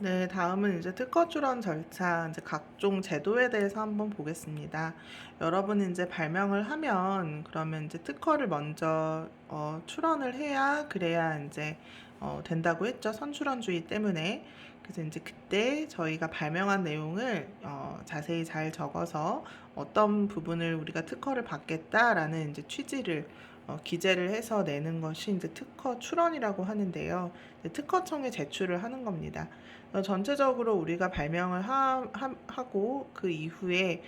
네, 다음은 이제 특허 출원 절차, 이제 각종 제도에 대해서 한번 보겠습니다. 여러분이 이제 발명을 하면, 그러면 이제 특허를 먼저 출원을 해야, 그래야 이제 된다고 했죠. 선출원주의 때문에. 그래서 이제 그때 저희가 발명한 내용을 자세히 잘 적어서 어떤 부분을 우리가 특허를 받겠다라는 이제 취지를 기재를 해서 내는 것이 이제 특허 출원이라고 하는데요. 특허청에 제출을 하는 겁니다. 전체적으로 우리가 발명을 하고 그 이후에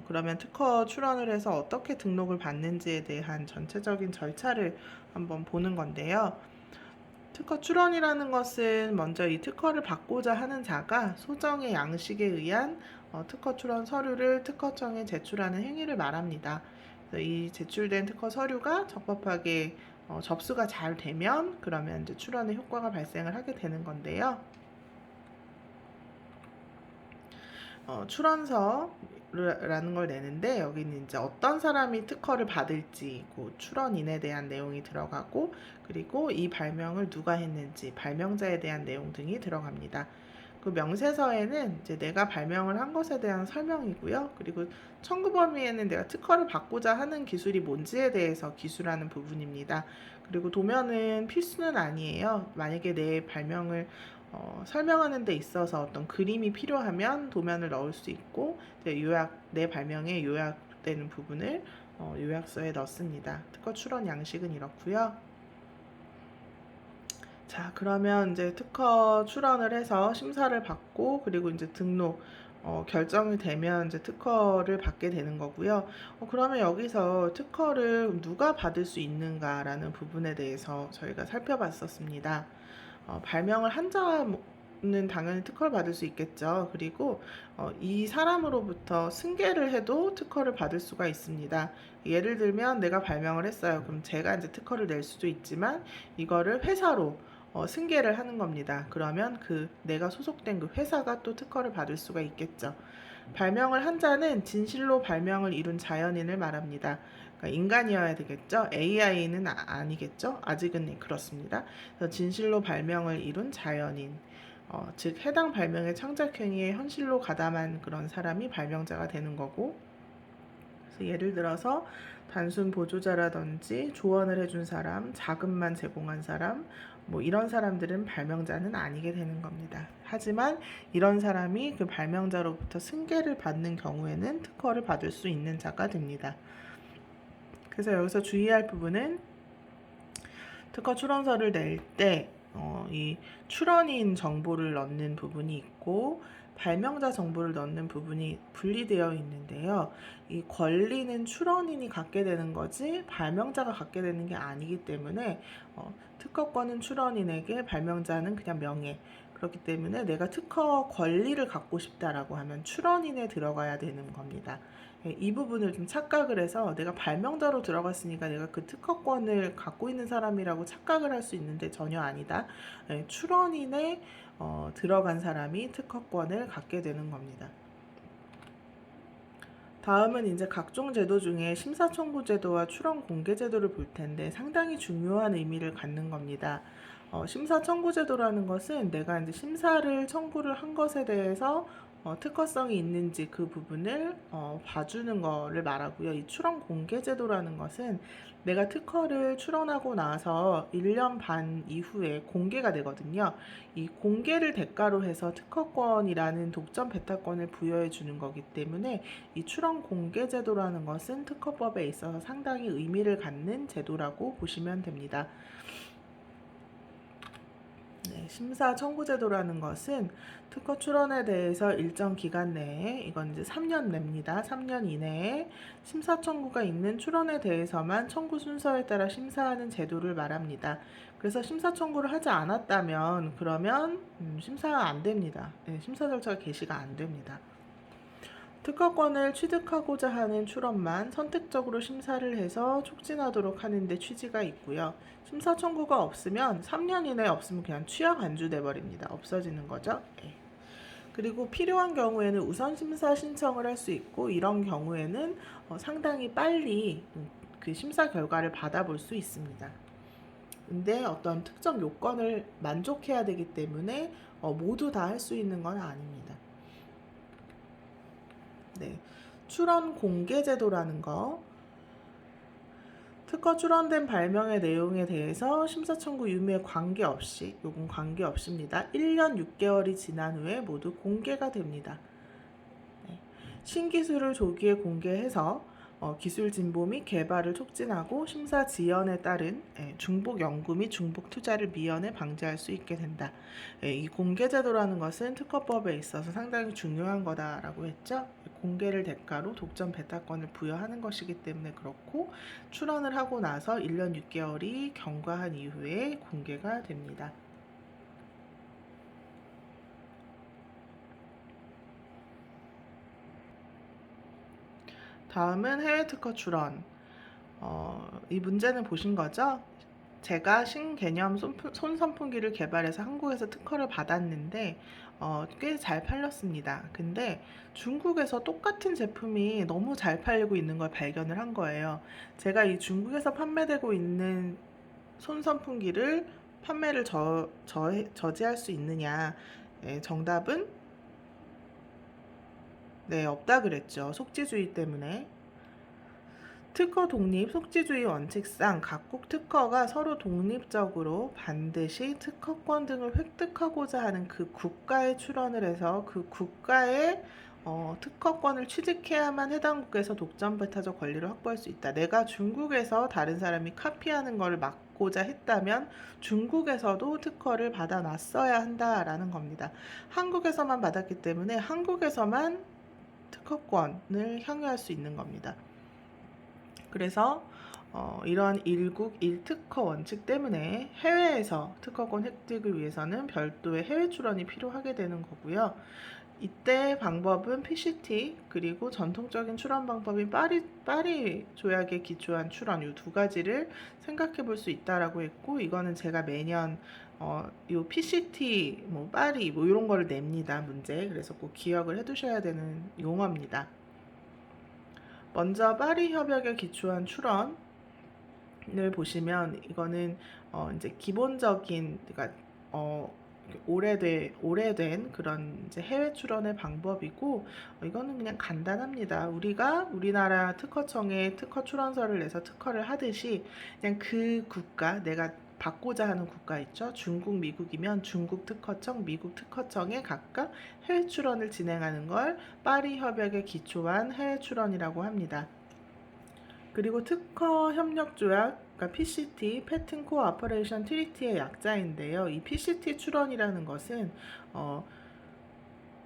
그러면 특허 출원을 해서 어떻게 등록을 받는지에 대한 전체적인 절차를 한번 보는 건데요. 특허 출원이라는 것은 먼저 이 특허를 받고자 하는 자가 소정의 양식에 의한 특허 출원 서류를 특허청에 제출하는 행위를 말합니다. 그래서 이 제출된 특허 서류가 적법하게 접수가 잘 되면 그러면 이제 출원의 효과가 발생을 하게 되는 건데요. 출원서라는 걸 내는데 여기는 이제 어떤 사람이 특허를 받을지 그 출원인에 대한 내용이 들어가고 그리고 이 발명을 누가 했는지 발명자에 대한 내용 등이 들어갑니다. 그 명세서에는 이제 내가 발명을 한 것에 대한 설명이고요. 그리고 청구 범위에는 내가 특허를 받고자 하는 기술이 뭔지에 대해서 기술하는 부분입니다. 그리고 도면은 필수는 아니에요. 만약에 내 발명을 설명하는 데 있어서 어떤 그림이 필요하면 도면을 넣을 수 있고 내 발명에 요약되는 부분을 요약서에 넣습니다. 특허 출원 양식은 이렇고요. 자, 그러면 이제 특허 출원을 해서 심사를 받고 그리고 이제 등록 결정이 되면 이제 특허를 받게 되는 거고요. 그러면 여기서 특허를 누가 받을 수 있는가라는 부분에 대해서 저희가 살펴봤었습니다. 발명을 한 자는 당연히 특허를 받을 수 있겠죠. 그리고 이 사람으로부터 승계를 해도 특허를 받을 수가 있습니다. 예를 들면 내가 발명을 했어요. 그럼 제가 이제 특허를 낼 수도 있지만 이거를 회사로 승계를 하는 겁니다. 그러면 그 내가 소속된 그 회사가 또 특허를 받을 수가 있겠죠. 발명을 한 자는 진실로 발명을 이룬 자연인을 말합니다. 그러니까 인간이어야 되겠죠. AI는 아니겠죠. 아직은 그렇습니다. 그래서 진실로 발명을 이룬 자연인, 즉 해당 발명의 창작 행위에 현실로 가담한 그런 사람이 발명자가 되는 거고, 그래서 예를 들어서 단순 보조자라든지 조언을 해준 사람, 자금만 제공한 사람, 뭐 이런 사람들은 발명자는 아니게 되는 겁니다. 하지만 이런 사람이 그 발명자로부터 승계를 받는 경우에는 특허를 받을 수 있는 자가 됩니다. 그래서 여기서 주의할 부분은 특허 출원서를 낼 때 이 출원인 정보를 넣는 부분이 있고 발명자 정보를 넣는 부분이 분리되어 있는데요. 이 권리는 출원인이 갖게 되는 거지 발명자가 갖게 되는 게 아니기 때문에 특허권은 출원인에게 발명자는 그냥 명예. 그렇기 때문에 내가 특허 권리를 갖고 싶다라고 하면 출원인에 들어가야 되는 겁니다. 이 부분을 좀 착각을 해서 내가 발명자로 들어갔으니까 내가 그 특허권을 갖고 있는 사람이라고 착각을 할 수 있는데 전혀 아니다. 출원인에 들어간 사람이 특허권을 갖게 되는 겁니다. 다음은 이제 각종 제도 중에 심사청구제도와 출원공개제도를 볼 텐데 상당히 중요한 의미를 갖는 겁니다. 심사청구제도라는 것은 내가 이제 심사를 청구를 한 것에 대해서 특허성이 있는지 그 부분을 봐주는 거를 말하고요. 이 출원공개제도라는 것은 내가 특허를 출원하고 나서 1년 반 이후에 공개가 되거든요. 이 공개를 대가로 해서 특허권이라는 독점 배타권을 부여해 주는 거기 때문에 이 출원 공개 제도라는 것은 특허법에 있어서 상당히 의미를 갖는 제도라고 보시면 됩니다. 네, 심사 청구 제도라는 것은 특허 출원에 대해서 일정 기간 내에 이건 이제 3년 냅니다. 3년 이내에 심사 청구가 있는 출원에 대해서만 청구 순서에 따라 심사하는 제도를 말합니다. 그래서 심사 청구를 하지 않았다면 그러면 심사가 안 됩니다. 네, 심사 절차가 개시가 안 됩니다. 특허권을 취득하고자 하는 출원만 선택적으로 심사를 해서 촉진하도록 하는 데 취지가 있고요. 심사 청구가 없으면 3년 이내에 없으면 그냥 취하 간주돼 버립니다. 없어지는 거죠. 네. 그리고 필요한 경우에는 우선 심사 신청을 할 수 있고 이런 경우에는 상당히 빨리 그 심사 결과를 받아볼 수 있습니다. 근데 어떤 특정 요건을 만족해야 되기 때문에 모두 다 할 수 있는 건 아닙니다. 네, 출원 공개 제도라는 거. 특허 출원된 발명의 내용에 대해서 심사 청구 유무에 관계없이, 요건 관계없습니다. 1년 6개월이 지난 후에 모두 공개가 됩니다. 네. 신기술을 조기에 공개해서 기술 진보 및 개발을 촉진하고 심사 지연에 따른 중복 연구 및 중복 투자를 미연에 방지할 수 있게 된다. 이 공개 제도라는 것은 특허법에 있어서 상당히 중요한 거다라고 했죠. 공개를 대가로 독점 배타권을 부여하는 것이기 때문에 그렇고, 출원을 하고 나서 1년 6개월이 경과한 이후에 공개가 됩니다. 다음은 해외 특허 출원. 이 문제는 보신 거죠? 제가 신개념 손선풍기를 개발해서 한국에서 특허를 받았는데 꽤 잘 팔렸습니다. 근데 중국에서 똑같은 제품이 너무 잘 팔리고 있는 걸 발견을 한 거예요. 제가 이 중국에서 판매되고 있는 손선풍기를 판매를 저지할 수 있느냐? 정답은 네, 없다 그랬죠. 속지주의 때문에. 특허 독립 속지주의 원칙상 각국 특허가 서로 독립적으로 반드시 특허권 등을 획득하고자 하는 그 국가에 출원을 해서 그 국가의 특허권을 취득해야만 해당 국에서 독점 배타적 권리를 확보할 수 있다. 내가 중국에서 다른 사람이 카피하는 것을 막고자 했다면 중국에서도 특허를 받아놨어야 한다라는 겁니다. 한국에서만 받았기 때문에 한국에서만 특허권을 향유할 수 있는 겁니다. 그래서 이러한 일국 일특허 원칙 때문에 해외에서 특허권 획득을 위해서는 별도의 해외 출원이 필요하게 되는 거고요. 이때 방법은 PCT 그리고 전통적인 출원 방법인 파리 조약에 기초한 출원 이 두 가지를 생각해 볼 수 있다라고 했고, 이거는 제가 매년 요 PCT 파리 이런 거를 냅니다, 문제. 그래서 꼭 기억을 해 두셔야 되는 용어입니다. 먼저 파리 협약에 기초한 출원을 보시면 이거는 이제 기본적인, 그러니까 오래된 그런 이제 해외 출원의 방법이고, 이거는 그냥 간단합니다. 우리가 우리나라 특허청에 특허 출원서를 내서 특허를 하듯이 그냥 그 국가, 내가 받고자 하는 국가 있죠. 중국, 미국이면 중국 특허청, 미국 특허청에 각각 해외 출원을 진행하는 걸 파리 협약에 기초한 해외 출원이라고 합니다. 그리고 특허 협력 조약, 그러니까 PCT, Patent Cooperation Treaty의 약자인데요. 이 PCT 출원이라는 것은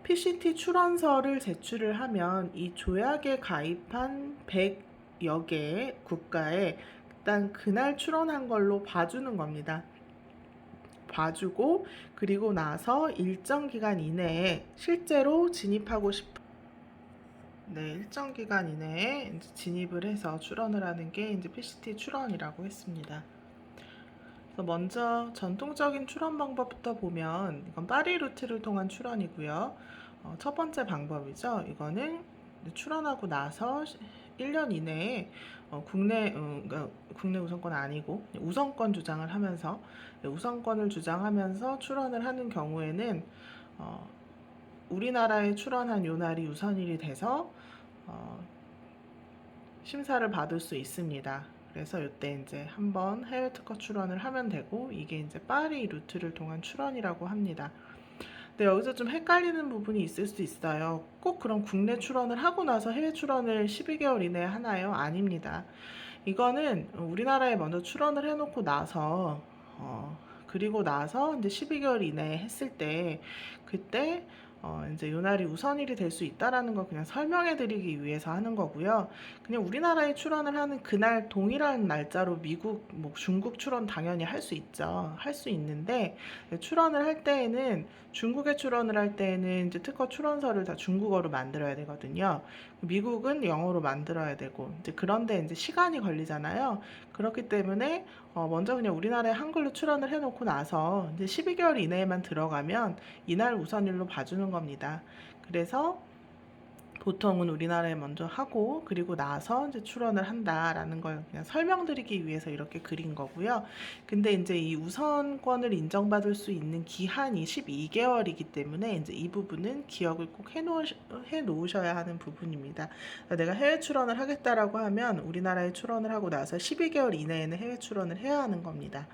PCT 출원서를 제출을 하면 이 조약에 가입한 100여 개의 국가에 일단 그날 출원한 걸로 봐주는 겁니다. 봐주고, 그리고 나서 일정 기간 이내에 실제로 진입하고 싶은 일정 기간 이내에 이제 진입을 해서 출원을 하는 게 이제 PCT 출원이라고 했습니다. 그래서 먼저 전통적인 출원 방법부터 보면 이건 파리 루트를 통한 출원이고요. 첫 번째 방법이죠. 이거는 출원하고 나서 1년 이내에 그러니까 국내 우선권 아니고 우선권 주장을 하면서 우선권을 주장하면서 출원을 하는 경우에는 우리나라에 출원한 요날이 우선일이 돼서 심사를 받을 수 있습니다. 그래서 이때 이제 한번 해외 특허 출원을 하면 되고, 이게 이제 파리 루트를 통한 출원이라고 합니다. 근데 여기서 좀 헷갈리는 부분이 있을 수 있어요. 꼭 그럼 국내 출원을 하고 나서 해외 출원을 12개월 이내에 하나요? 아닙니다. 이거는 우리나라에 먼저 출원을 해놓고 나서 그리고 나서 이제 12개월 이내에 했을 때 그때 이제 요날이 우선일이 될 수 있다라는 걸 그냥 설명해 드리기 위해서 하는 거고요. 그냥 우리나라에 출원을 하는 그날 동일한 날짜로 미국, 중국 출원 당연히 할 수 있죠. 할 수 있는데, 출원을 할 때에는, 중국에 출원을 할 때에는 이제 특허 출원서를 다 중국어로 만들어야 되거든요. 미국은 영어로 만들어야 되고, 이제 그런데 이제 시간이 걸리잖아요. 그렇기 때문에 먼저 그냥 우리나라에 한글로 출원을 해놓고 나서 이제 12개월 이내에만 들어가면 이날 우선일로 봐주는 겁니다. 그래서 보통은 우리나라에 먼저 하고 그리고 나서 이제 출원을 한다라는 걸 그냥 설명드리기 위해서 이렇게 그린 거고요. 근데 이제 이 우선권을 인정받을 수 있는 기한이 12개월이기 때문에 이제 이 부분은 기억을 꼭 해놓으셔야 하는 부분입니다. 내가 해외 출원을 하겠다라고 하면 우리나라에 출원을 하고 나서 12개월 이내에는 해외 출원을 해야 하는 겁니다.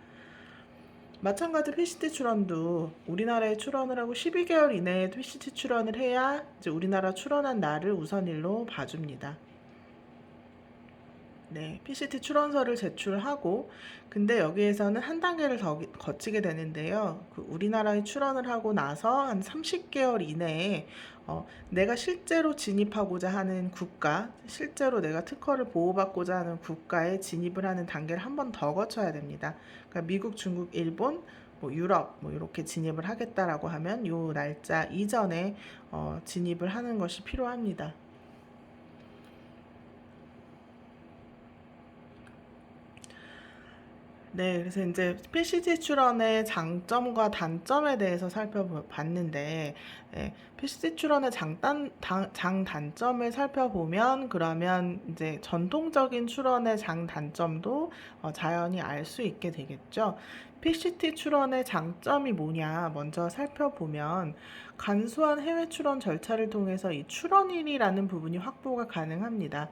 마찬가지 PCT 출원도 우리나라에 출원을 하고 12개월 이내에 PCT 출원을 해야 이제 우리나라 출원한 날을 우선일로 봐줍니다. 네, PCT 출원서를 제출하고 근데 여기에서는 한 단계를 더 거치게 되는데요. 그 우리나라에 출원을 하고 나서 한 30개월 이내에 내가 실제로 진입하고자 하는 국가, 실제로 내가 특허를 보호받고자 하는 국가에 진입을 하는 단계를 한 번 더 거쳐야 됩니다. 그러니까 미국, 중국, 일본, 뭐 유럽 뭐 이렇게 진입을 하겠다라고 하면 요 날짜 이전에 진입을 하는 것이 필요합니다. 네, 그래서 이제 PCT 출원의 장점과 단점에 대해서 살펴봤는데, PCT 출원의 장단점을 살펴보면, 그러면 이제 전통적인 출원의 장단점도 자연히 알 수 있게 되겠죠. PCT 출원의 장점이 뭐냐, 먼저 살펴보면, 간소한 해외 출원 절차를 통해서 이 출원일이라는 부분이 확보가 가능합니다.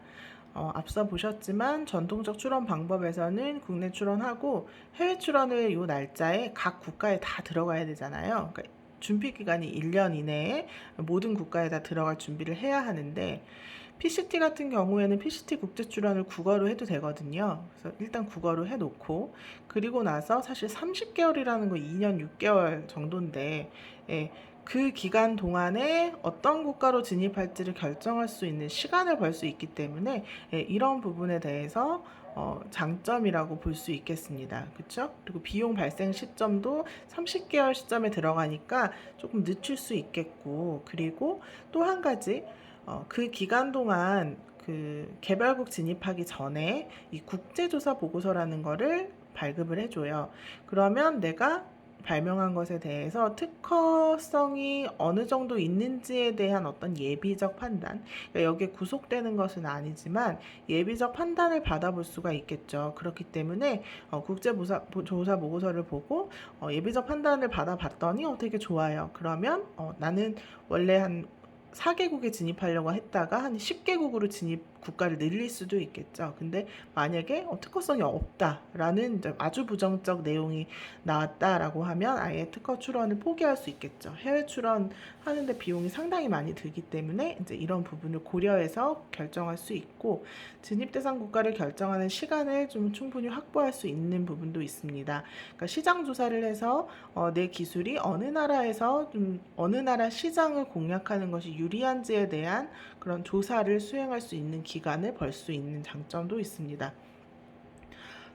앞서 보셨지만 전통적 출원 방법에서는 국내 출원하고 해외 출원을 요 날짜에 각 국가에 다 들어가야 되잖아요. 그러니까 준비 기간이 1년 이내에 모든 국가에 다 들어갈 준비를 해야 하는데 PCT 같은 경우에는 PCT 국제 출원을 국어로 해도 되거든요. 그래서 일단 국어로 해놓고 그리고 나서 사실 30개월이라는 거 2년 6개월 정도인데 그 기간 동안에 어떤 국가로 진입할지를 결정할 수 있는 시간을 벌 수 있기 때문에 이런 부분에 대해서 장점이라고 볼 수 있겠습니다. 그렇죠? 그리고 비용 발생 시점도 30개월 시점에 들어가니까 조금 늦출 수 있겠고 그리고 또 한 가지 그 기간 동안 그 개발국 진입하기 전에 이 국제조사 보고서라는 거를 발급을 해줘요. 그러면 내가 발명한 것에 대해서 특허성이 어느 정도 있는지에 대한 어떤 예비적 판단, 그러니까 여기에 구속되는 것은 아니지만 예비적 판단을 받아볼 수가 있겠죠. 그렇기 때문에 국제조사 보고서를 보고 예비적 판단을 받아봤더니 되게 좋아요. 그러면 나는 원래 한 4개국에 진입하려고 했다가 한 10개국으로 국가를 늘릴 수도 있겠죠. 근데 만약에 특허성이 없다라는 아주 부정적 내용이 나왔다라고 하면 아예 특허 출원을 포기할 수 있겠죠. 해외 출원하는데 비용이 상당히 많이 들기 때문에 이제 이런 부분을 고려해서 결정할 수 있고 진입 대상 국가를 결정하는 시간을 좀 충분히 확보할 수 있는 부분도 있습니다. 그러니까 시장 조사를 해서 내 기술이 어느 나라에서 어느 나라 시장을 공략하는 것이 유리한지에 대한 그런 조사를 수행할 수 있는 기간을 벌 수 있는 장점도 있습니다.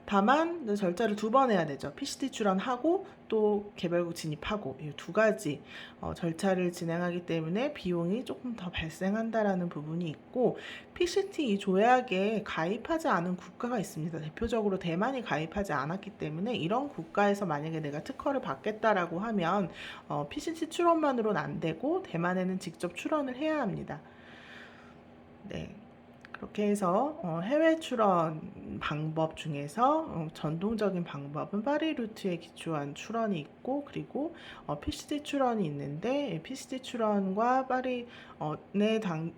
다만 절차를 2번 해야 되죠. PCT 출원하고 또 개발국 진입하고 이 2가지 절차를 진행하기 때문에 비용이 조금 더 발생한다라는 부분이 있고 PCT 이 조약에 가입하지 않은 국가가 있습니다. 대표적으로 대만이 가입하지 않았기 때문에 이런 국가에서 만약에 내가 특허를 받겠다라고 하면 PCT 출원만으로는 안 되고 대만에는 직접 출원을 해야 합니다. 네. 그렇게 해서 해외 출원 방법 중에서 전통적인 방법은 파리 루트에 기초한 출원이 있고 그리고 PCT 출원이 있는데 PCT 출원과 파리의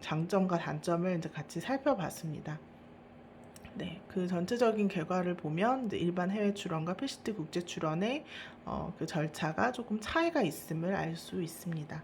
장점과 단점을 이제 같이 살펴봤습니다. 네, 그 전체적인 결과를 보면 이제 일반 해외 출원과 PCT 국제 출원의 그 절차가 조금 차이가 있음을 알 수 있습니다.